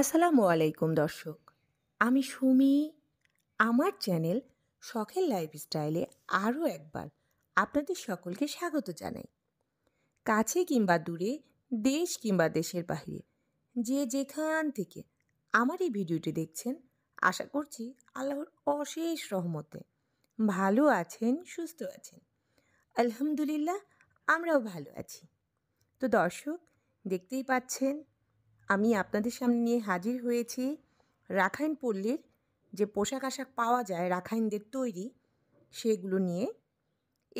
আসসালামু আলাইকুম দর্শক। আমি সুমি। আমার চ্যানেল শখের লাইফস্টাইলে আরও একবার আপনাদের সকলকে স্বাগত জানাই। কাছে কিংবা দূরে, দেশ কিংবা দেশের বাহিরে, যে যেখান থেকে আমার এই ভিডিওটি দেখছেন, আশা করছি আল্লাহর অশেষ রহমতে ভালো আছেন, সুস্থ আছেন। আলহামদুলিল্লাহ, আমরাও ভালো আছি। তো দর্শক, দেখতেই পাচ্ছেন আমি আপনাদের সামনে নিয়ে হাজির হয়েছি রাখাইন পল্লীর যে পোশাক আশাক পাওয়া যায় রাখাইনদের তৈরি, সেগুলো নিয়ে।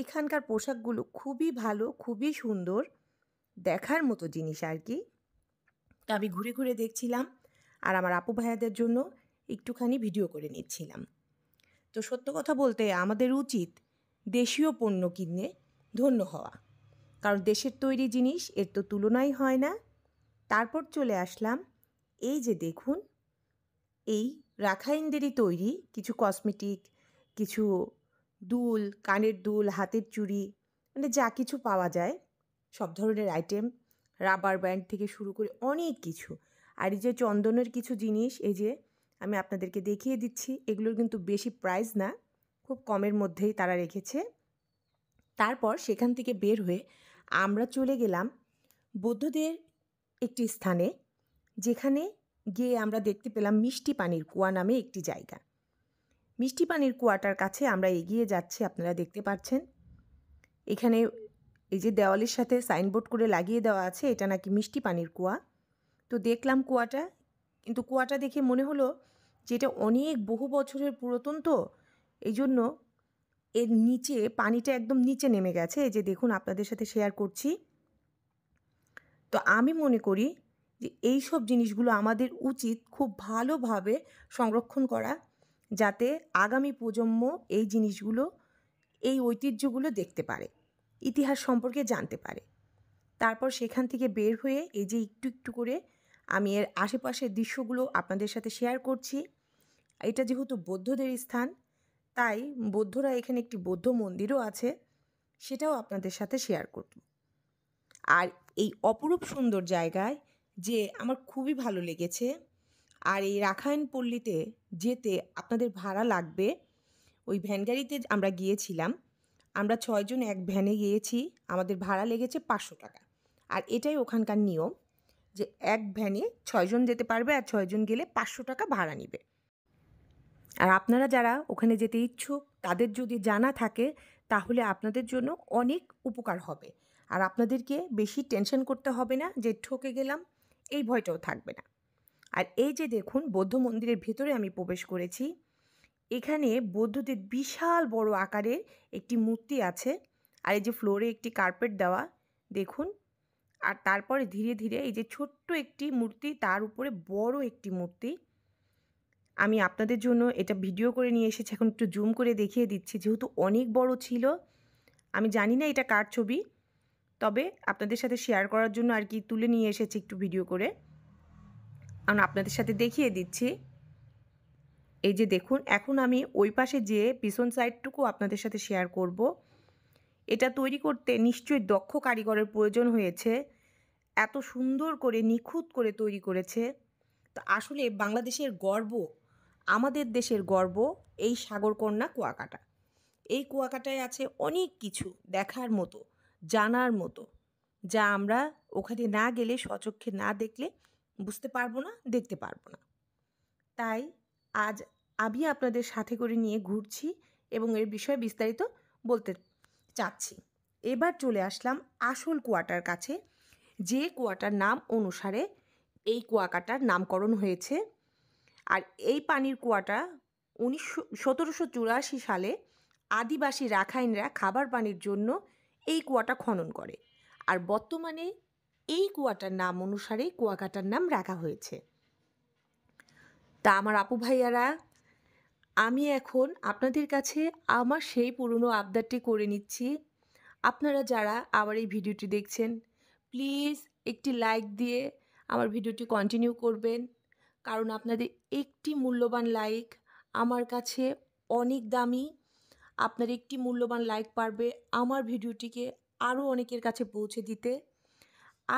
এখানকার পোশাকগুলো খুবই ভালো, খুবই সুন্দর, দেখার মতো জিনিস আর কি। তা আমি ঘুরে ঘুরে দেখছিলাম আর আমার আপু ভাইয়াদের জন্য একটুখানি ভিডিও করে নিচ্ছিলাম। তো সত্য কথা বলতে আমাদের উচিত দেশীয় পণ্য কিনে ধন্য হওয়া, কারণ দেশের তৈরি জিনিস এর তো তুলনাই হয় না। তারপর চলে আসলাম, এই যে দেখুন, এই রাখাইনদেরই তৈরি কিছু কসমেটিক, কিছু দুল, কানের দুল, হাতের চুড়ি, মানে যা কিছু পাওয়া যায় সব ধরনের আইটেম, রাবার ব্যান্ড থেকে শুরু করে অনেক কিছু। আর এই যে চন্দনের কিছু জিনিস, এই যে আমি আপনাদেরকে দেখিয়ে দিচ্ছি, এগুলোর কিন্তু বেশি প্রাইস না, খুব কমের মধ্যেই তারা রেখেছে। তারপর সেখান থেকে বের হয়ে আমরা চলে গেলাম বৌদ্ধদের একটি স্থানে, যেখানে গিয়ে আমরা দেখতে পেলাম মিষ্টি পানির কুয়া নামে একটি জায়গা। মিষ্টি পানির কুয়াটার কাছে আমরা এগিয়ে যাচ্ছি, আপনারা দেখতে পাচ্ছেন। এখানে এই যে দেওয়ালের সাথে সাইনবোর্ড করে লাগিয়ে দেওয়া আছে, এটা নাকি মিষ্টি পানির কুয়া। তো দেখলাম কুয়াটা, কিন্তু কুয়াটা দেখে মনে হলো যে এটা অনেক বহু বছরের পুরাতন, তো এই জন্য এর নিচে পানিটা একদম নিচে নেমে গেছে। এই যে দেখুন, আপনাদের সাথে শেয়ার করছি। তো আমি মনে করি যে এই সব জিনিসগুলো আমাদের উচিত খুব ভালোভাবে সংরক্ষণ করা, যাতে আগামী প্রজন্ম এই জিনিসগুলো, এই ঐতিহ্যগুলো দেখতে পারে, ইতিহাস সম্পর্কে জানতে পারে। তারপর সেখান থেকে বের হয়ে এই যে একটু একটু করে আমি এর আশেপাশের দৃশ্যগুলো আপনাদের সাথে শেয়ার করছি। এটা যেহেতু বৌদ্ধদের স্থান, তাই বৌদ্ধরা এখানে একটি বৌদ্ধ মন্দিরও আছে, সেটাও আপনাদের সাথে শেয়ার করব। আর এই অপরূপ সুন্দর জায়গায় যে আমার খুবই ভালো লেগেছে। আর এই রাখাইন পল্লীতে যেতে আপনাদের ভাড়া লাগবে, ওই ভ্যান গাড়িতে আমরা গিয়েছিলাম, আমরা 6 জন এক ভ্যানে গিয়েছি, আমাদের ভাড়া লেগেছে 500 টাকা। আর এটাই ওখানকার নিয়ম যে এক ভ্যানে 6 জন যেতে পারবে, আর 6 জন গেলে 500 টাকা ভাড়া নেবে। আর আপনারা যারা ওখানে যেতে ইচ্ছুক, তাদের যদি জানা থাকে তাহলে আপনাদের জন্য অনেক উপকার হবে, আর আপনাদেরকে বেশি টেনশন করতে হবে না যে ঠকে গেলাম, এই ভয়টাও থাকবে না। আর এই যে দেখুন, বৌদ্ধ মন্দিরের ভেতরে আমি প্রবেশ করেছি। এখানে বৌদ্ধদের বিশাল বড় আকারের একটি মূর্তি আছে, আর এই যে ফ্লোরে একটি কার্পেট দেওয়া দেখুন। আর তারপরে ধীরে ধীরে এই যে ছোট্ট একটি মূর্তি, তার উপরে বড় একটি মূর্তি। আমি আপনাদের জন্য এটা ভিডিও করে নিয়ে এসেছি, এখন একটু জুম করে দেখিয়ে দিচ্ছি, যেহেতু অনেক বড় ছিল। আমি জানি না এটা কার ছবি, তবে আপনাদের সাথে শেয়ার করার জন্য আর কি তুলে নিয়ে এসেছি একটু ভিডিও করে, আমি আপনাদের সাথে দেখিয়ে দিচ্ছি। এই যে দেখুন, এখন আমি ওই পাশে যেয়ে পিছন সাইডটুকু আপনাদের সাথে শেয়ার করব। এটা তৈরি করতে নিশ্চয়ই দক্ষ কারিগরের প্রয়োজন হয়েছে, এত সুন্দর করে নিখুঁত করে তৈরি করেছে। তো আসলে বাংলাদেশের গর্ব, আমাদের দেশের গর্ব এই সাগরকন্যা কুয়াকাটা। এই কুয়াকাটায় আছে অনেক কিছু দেখার মতো, জানার মতো, যা আমরা ওখানে না গেলে, স্বচক্ষে না দেখলে বুঝতে পারবো না, দেখতে পারবো না। তাই আজ আমি আপনাদের সাথে করে নিয়ে ঘুরছি এবং এর বিষয়ে বিস্তারিত বলতে চাচ্ছি। এবার চলে আসলাম আসল কুয়াটার কাছে, যে কুয়াটার নাম অনুসারে এই কুয়াকাটার নামকরণ হয়েছে। আর এই পানির কুয়াটা 1784 সালে আদিবাসী রাখাইনরা খাবার পানির জন্য এই কুয়াটা খনন করে, আর বর্তমানে এই কুয়াটার নাম অনুসারে কুয়াকাটার নাম রাখা হয়েছে। তা আমার আপু ভাইয়ারা, আমি এখন আপনাদের কাছে আমার সেই পুরনো আবদারটি করে নিচ্ছি। আপনারা যারা আমার এই ভিডিওটি দেখছেন, প্লিজ একটি লাইক দিয়ে আমার ভিডিওটি কন্টিনিউ করবেন, কারণ আপনাদের একটি মূল্যবান লাইক আমার কাছে অনেক দামি। আপনার একটি মূল্যবান লাইক পারবে আমার ভিডিওটিকে আরও অনেকের কাছে পৌঁছে দিতে।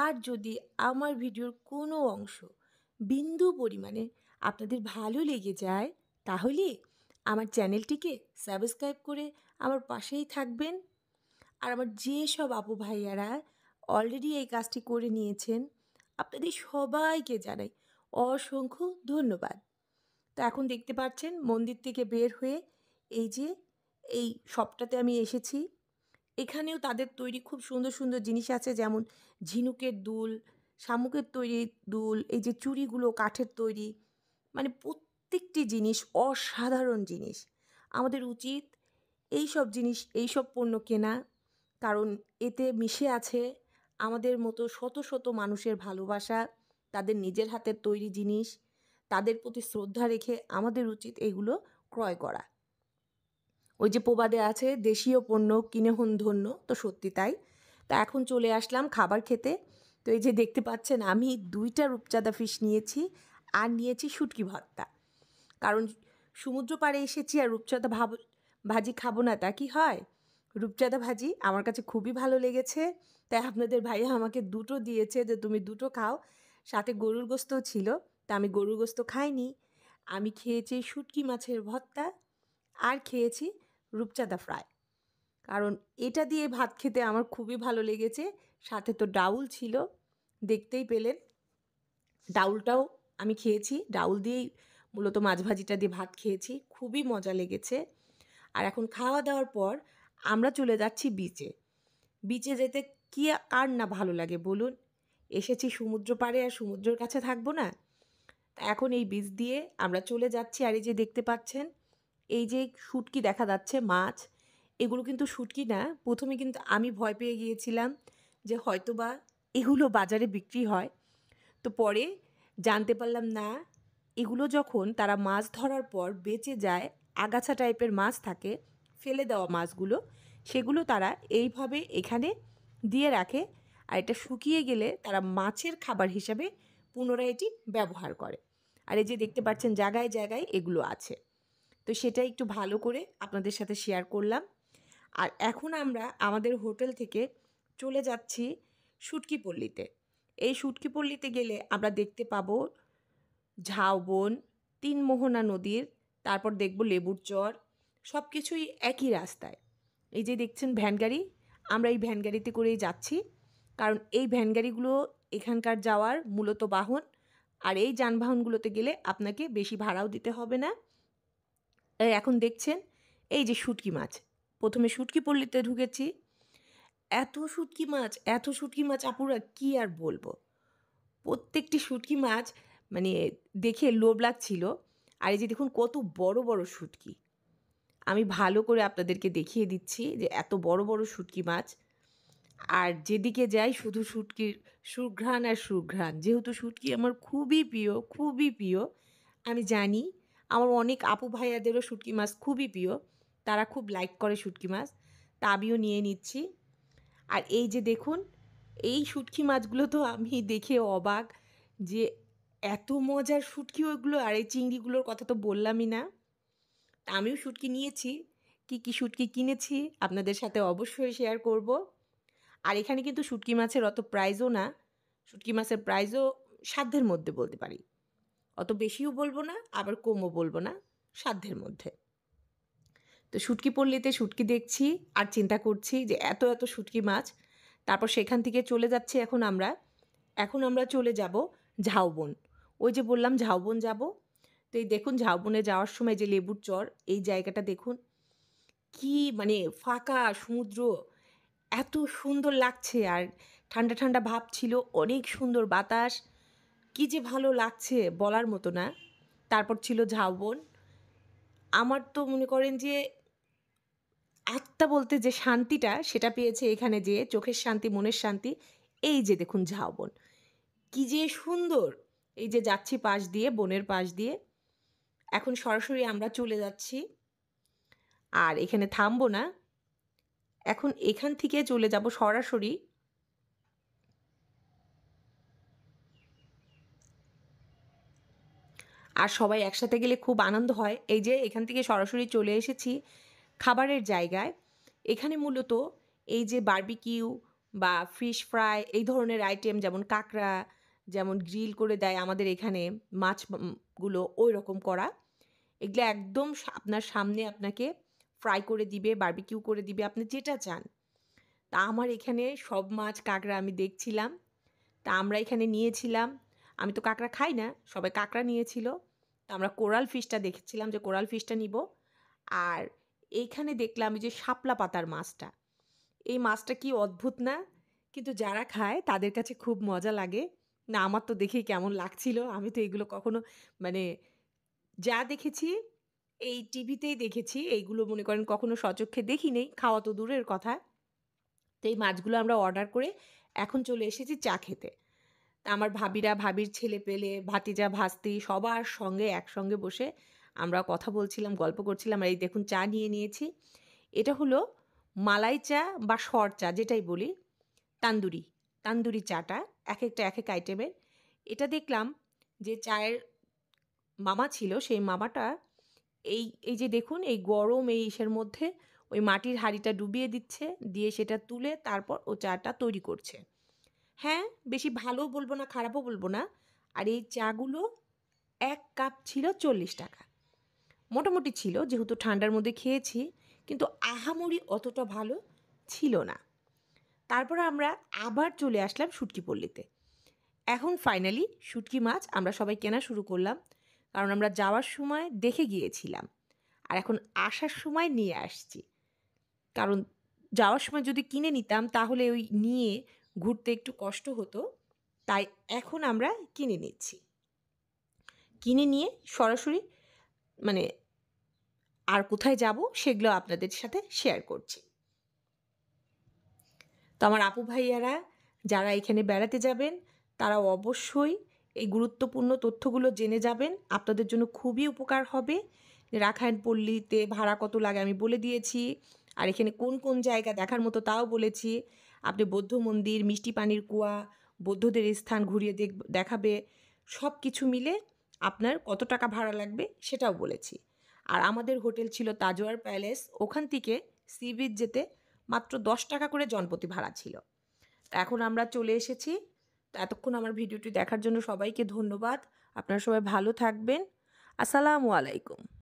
আর যদি আমার ভিডিওর কোনো অংশ বিন্দু পরিমাণে আপনাদের ভালো লেগে যায়, তাহলে আমার চ্যানেলটিকে সাবস্ক্রাইব করে আমার পাশেই থাকবেন। আর আমার যেসব আপু ভাইয়ারা অলরেডি এই কাজটি করে নিয়েছেন, আপনাদের সবাইকে জানাই অসংখ্য ধন্যবাদ। তো এখন দেখতে পাচ্ছেন মন্দির থেকে বের হয়ে এই যে এই শপটাতে আমি এসেছি। এখানেও তাদের তৈরি খুব সুন্দর সুন্দর জিনিস আছে, যেমন ঝিনুকের দুল, শামুকের তৈরি দুল, এই যে চুড়িগুলো কাঠের তৈরি, মানে প্রত্যেকটি জিনিস অসাধারণ জিনিস। আমাদের উচিত এইসব জিনিস, এইসব পণ্য কেনা, কারণ এতে মিশে আছে আমাদের মতো শত শত মানুষের ভালোবাসা, তাদের নিজের হাতের তৈরি জিনিস। তাদের প্রতি শ্রদ্ধা রেখে আমাদের উচিত এগুলো ক্রয় করা। ওই যে প্রবাদে আছে, দেশীয় পণ্য কিনে হন ধন্য, তো সত্যি তাই। তা এখন চলে আসলাম খাবার খেতে। তো এই যে দেখতে পাচ্ছেন আমি 2টা রূপচাঁদা ফিশ নিয়েছি আর নিয়েছি শুটকি ভর্তা। কারণ সমুদ্র পাড়ে এসেছি আর রূপচাঁদা ভাজি খাবো না তা কি হয়? রূপচাঁদা ভাজি আমার কাছে খুবই ভালো লেগেছে, তাই আপনাদের ভাইয়া আমাকে 2টো দিয়েছে যে তুমি 2টো খাও। সাথে গরুর গোস্তও ছিল, তা আমি গরুর গোস্ত খাইনি। আমি খেয়েছি শুটকি মাছের ভর্তা আর খেয়েছি রূপচাঁদা ফ্রাই। কারণ এটা দিয়ে ভাত খেতে আমার খুবই ভালো লেগেছে। সাথে তো ডাউল ছিল, দেখতেই পেলেন। ডাউলটাও আমি খেয়েছি, ডাউল দিয়েই মূলত মাছ ভাজিটা দিয়ে ভাত খেয়েছি, খুবই মজা লেগেছে। আর এখন খাওয়া দাওয়ার পর আমরা চলে যাচ্ছি বিচে। বিচে যেতে কি কার না ভালো লাগে বলুন? এসেছি সমুদ্র পাড়ে, আর সমুদ্রের কাছে থাকবো না? তা এখন এই বিচ দিয়ে আমরা চলে যাচ্ছি। আর এই যে দেখতে পাচ্ছেন এই যে শুটকি দেখা যাচ্ছে মাছ, এগুলো কিন্তু শুটকি না। প্রথমে কিন্তু আমি ভয় পেয়ে গিয়েছিলাম যে হয়তোবা এগুলো বাজারে বিক্রি হয়। তো পরে জানতে পারলাম না, এগুলো যখন তারা মাছ ধরার পর বেঁচে যায়, আগাছা টাইপের মাছ থাকে, ফেলে দেওয়া মাছগুলো, সেগুলো তারা এইভাবে এখানে দিয়ে রাখে। আর এটা শুকিয়ে গেলে তারা মাছের খাবার হিসাবে পুনরায় এটি ব্যবহার করে। আর এই যে দেখতে পাচ্ছেন জায়গায় জায়গায় এগুলো আছে। তো সেটা একটু ভালো করে আপনাদের সাথে শেয়ার করলাম। আর এখন আমরা আমাদের হোটেল থেকে চলে যাচ্ছি শুটকিপল্লীতে। এই শুটকিপল্লীতে গেলে আমরা দেখতে পাবো ঝাউবন, তিনমোহনা নদীর, তারপর দেখব লেবুর চর, সব কিছুই একই রাস্তায়। এই যে দেখছেন ভ্যান গাড়ি, আমরা এই ভ্যান গাড়িতে করেই যাচ্ছি। কারণ এই ভ্যান গাড়িগুলো এখানকার যাওয়ার মূলত বাহন। আর এই যানবাহনগুলোতে গেলে আপনাকে বেশি ভাড়াও দিতে হবে না। এখন দেখছেন এই যে শুটকি মাছ, প্রথমে শুটকিপল্লীতে ঢুকেছি। এত শুটকি মাছ, এত শুটকি মাছ আপুরা কি আর বলবো। প্রত্যেকটি শুটকি মাছ মানে দেখে লোভ লাগছিল। আর এই যে দেখুন কত বড় বড় শুটকি, আমি ভালো করে আপনাদেরকে দেখিয়ে দিচ্ছি যে এত বড় বড় শুটকি মাছ। আর যেদিকে যাই শুধু শুটকির সুঘ্রাণ আর সুঘ্রাণ। যেহেতু শুটকি আমার খুবই প্রিয়, খুবই প্রিয়। আমি জানি আমার অনেক আপু ভাইয়াদেরও শুটকি মাছ খুবই প্রিয়, তারা খুব লাইক করে শুটকি মাছ, তা আমিও নিয়ে নিচ্ছি। আর এই যে দেখুন এই শুটকি মাছগুলো তো আমি দেখে অবাক যে এত মজার শুটকি ওগুলো। আর এই চিংড়িগুলোর কথা তো বললামই না। তা আমিও শুটকি নিয়েছি, কী শুটকি কিনেছি আপনাদের সাথে অবশ্যই শেয়ার করব। আর এখানে কিন্তু শুটকি মাছের অত প্রাইসও না, শুটকি মাছের প্রাইসও সাধ্যের মধ্যে বলতে পারি। অত বেশিও বলবো না, আবার কমও বলবো না, সাধ্যের মধ্যে। তো শুটকিপল্লীতে শুটকি দেখছি আর চিন্তা করছি যে এত এত শুটকি মাছ। তারপর সেখান থেকে চলে যাচ্ছি এখন আমরা চলে যাব ঝাউবন। ওই যে বললাম ঝাউবন যাব। তো এই দেখুন ঝাউবনে যাওয়ার সময় যে লেবুর চর, এই জায়গাটা দেখুন কি মানে ফাঁকা সমুদ্র, এত সুন্দর লাগছে। আর ঠান্ডা ঠান্ডা ভাব ছিল, অনেক সুন্দর বাতাস, কি যে ভালো লাগছে বলার মতো না। তারপর ছিল ঝাউবন। আমার তো মনে করেন যে আত্মা বলতে যে শান্তিটা, সেটা পেয়েছে এখানে যেয়ে, চোখের শান্তি, মনের শান্তি। এই যে দেখুন ঝাউবন কি যে সুন্দর। এই যে যাচ্ছি পাশ দিয়ে, বনের পাশ দিয়ে, এখন সরাসরি আমরা চলে যাচ্ছি। আর এখানে থামবো না, এখন এখান থেকে চলে যাব সরাসরি। আর সবাই একসাথে গেলে খুব আনন্দ হয়। এই যে এখান থেকে সরাসরি চলে এসেছি খাবারের জায়গায়। এখানে মূলত এই যে বারবিকিউ বা ফিশ ফ্রাই, এই ধরনের আইটেম, যেমন কাঁকড়া, যেমন গ্রিল করে দেয় আমাদের এখানে মাছগুলো ওই রকম করা। এগুলো একদম আপনার সামনে আপনাকে ফ্রাই করে দিবে, বারবিকিউ করে দিবে, আপনি যেটা চান। তা আমার এখানে সব মাছ কাঁকড়া আমি দেখছিলাম। তা আমরা এখানে নিয়েছিলাম, আমি তো কাঁকড়া খাই না, সবাই কাঁকড়া নিয়েছিল। তা আমরা কোরাল ফিশটা দেখছিলাম যে কোরাল ফিশটা নিব। আর এইখানে দেখলাম যে শাপলা পাতার মাছটা। এই মাছটা কি অদ্ভুত না? কিন্তু যারা খায় তাদের কাছে খুব মজা লাগে। না আমার তো দেখেই কেমন লাগছিল। আমি তো এগুলো কখনো মানে যা দেখেছি এই টিভিতেই দেখেছি। এইগুলো মনে করেন কখনো স্বচক্ষে দেখি নেই, খাওয়া তো দূরের কথা। তো এই মাছগুলো আমরা অর্ডার করে এখন চলে এসেছি চা খেতে। তা আমার ভাবিরা, ভাবির ছেলেপেলে, ভাতিজা, ভাস্তি সবার সঙ্গে একসঙ্গে বসে আমরা কথা বলছিলাম, গল্প করছিলাম। আর এই দেখুন চা নিয়ে নিয়েছি। এটা হলো মালাই চা বা সর চা যেটাই বলি, তান্দুরি। তান্দুরি চাটা একেকটা একেক আইটেমের। এটা দেখলাম যে চায়ের মামা ছিল, সেই মামাটা এই যে দেখুন এই গরম এই ইসের মধ্যে ওই মাটির হাঁড়িটা ডুবিয়ে দিচ্ছে, দিয়ে সেটা তুলে তারপর ও চাটা তৈরি করছে। হ্যাঁ, বেশি ভালোও বলবো না, খারাপও বলবো না। আর এই চাগুলো ১ কাপ ছিল ৪০ টাকা। মোটামুটি ছিল, যেহেতু ঠান্ডার মধ্যে খেয়েছি, কিন্তু আহামরি অতটা ভালো ছিল না। তারপরে আমরা আবার চলে আসলাম শুটকিপল্লীতে। এখন ফাইনালি শুটকি মাছ আমরা সবাই কেনা শুরু করলাম, কারণ আমরা যাওয়ার সময় দেখে গিয়েছিলাম। আর এখন আসার সময় নিয়ে আসছি। কারণ যাওয়ার সময় যদি কিনে নিতাম তাহলে ওই নিয়ে ঘুরতে একটু কষ্ট হতো। তাই এখন আমরা কিনে নিচ্ছি। কিনে নিয়ে সরাসরি মানে আর কোথায় যাব সেগুলো আপনাদের সাথে শেয়ার করছি। তো আমার আপু ভাইয়ারা যারা এখানে বেড়াতে যাবেন তারা অবশ্যই এই গুরুত্বপূর্ণ তথ্যগুলো জেনে যাবেন, আপনাদের জন্য খুবই উপকার হবে। রাখাইন পল্লীতে ভাড়া কত লাগে আমি বলে দিয়েছি, আর এখানে কোন কোন জায়গা দেখার মতো তাও বলেছি। আপনি বৌদ্ধ মন্দির, মিষ্টি পানির কুয়া, বৌদ্ধদের স্থান ঘুরিয়ে দেখাবে, সব কিছু মিলে আপনার কত টাকা ভাড়া লাগবে সেটাও বলেছি। আর আমাদের হোটেল ছিল তাজওয়ার প্যালেস, ওখান থেকে সি বিচ যেতে মাত্র ১০ টাকা করে জনপ্রতি ভাড়া ছিল। তো এখন আমরা চলে এসেছি। তো এতক্ষণ আমার ভিডিওটি দেখার জন্য সবাইকে ধন্যবাদ। আপনারা সবাই ভালো থাকবেন। আসসালামু আলাইকুম।